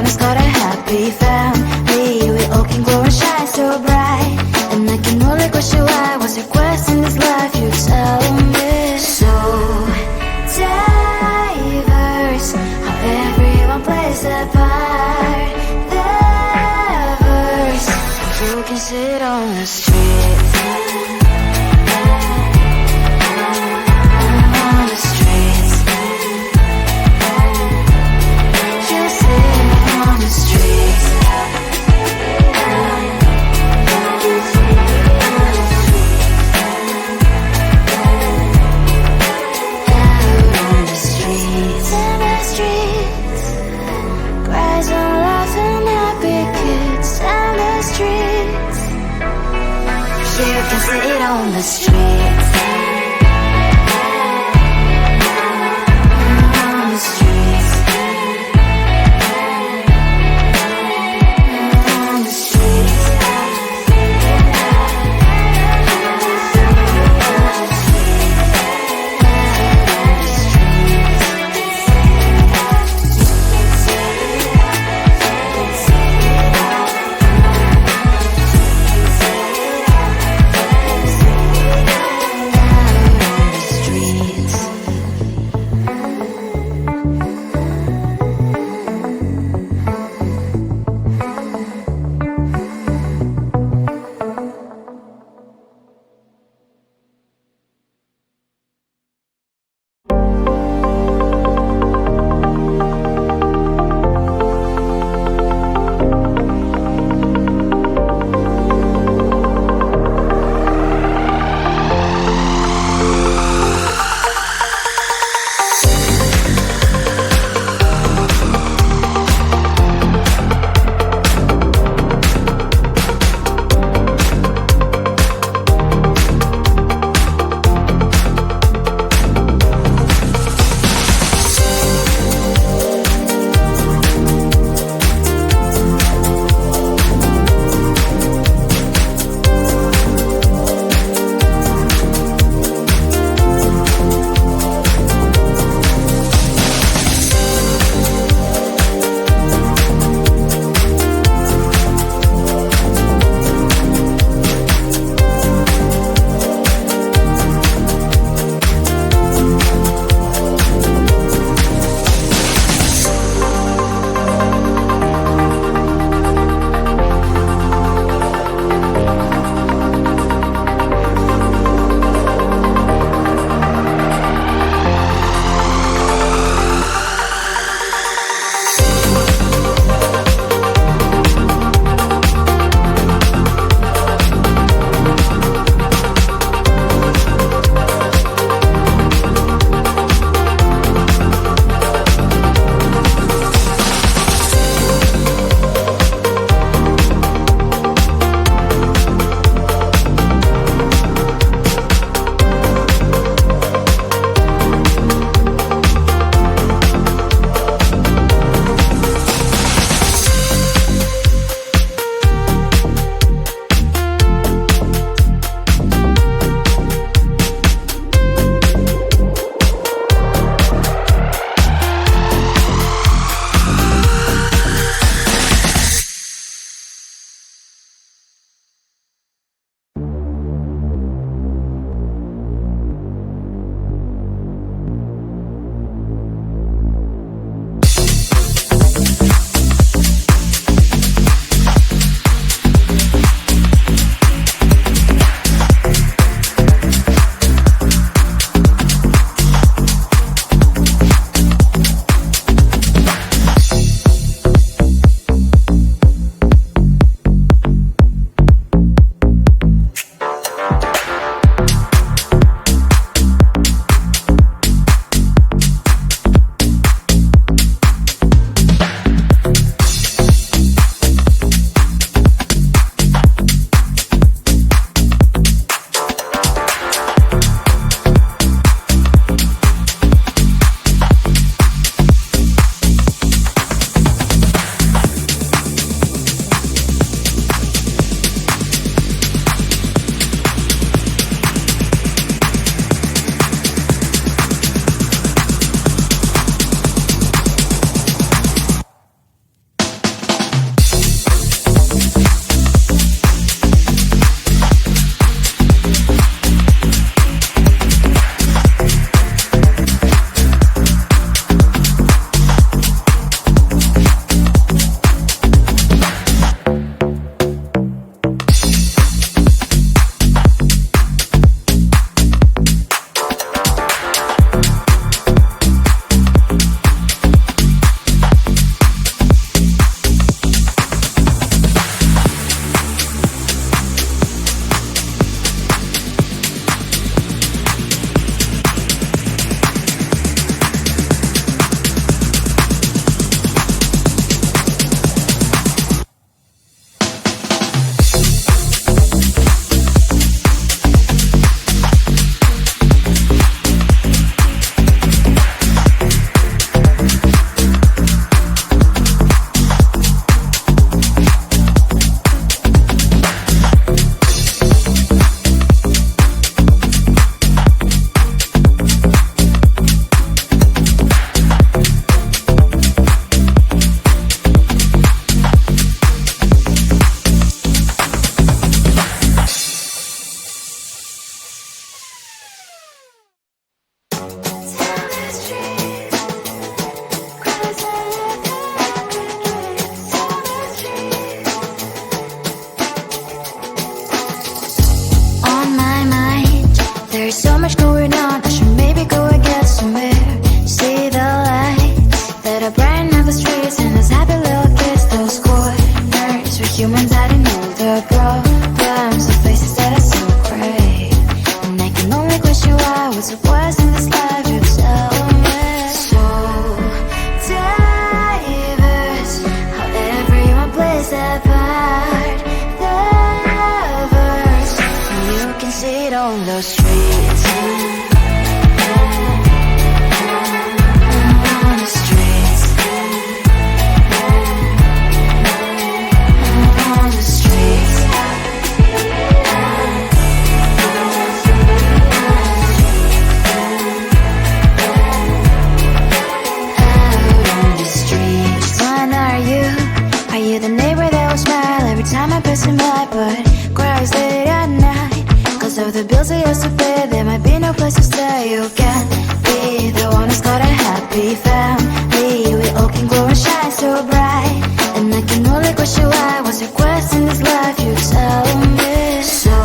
has got a happy family. We all can glow and shine so bright. And I can only question why. What's your quest in this life? You tell me. So diverse, how everyone plays their part. Their verse, you can sit on the street. On the streets, you sit on the streets. Sit on the streets. On the streets. On the streets. humans hiding all their problems, the faces that are so gray. And I can only question why, what's the worst in this life, you tell me. So diverse, how everyone plays their part. Their verse, and you can see it on the streets. On the streets. On the streets. Are you the neighbor that will smile every time I pass him by, but cries late at night? Cause of the bills I used to pay, there might be no place to stay. You can't be the one who's got a happy family. We all can glow and shine so bright, and I can only question why, what's your quest in this life, you tell me. So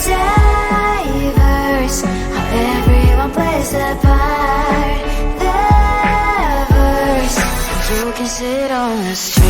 diverse, how everyone plays their part. Their verse, you can sit on the street.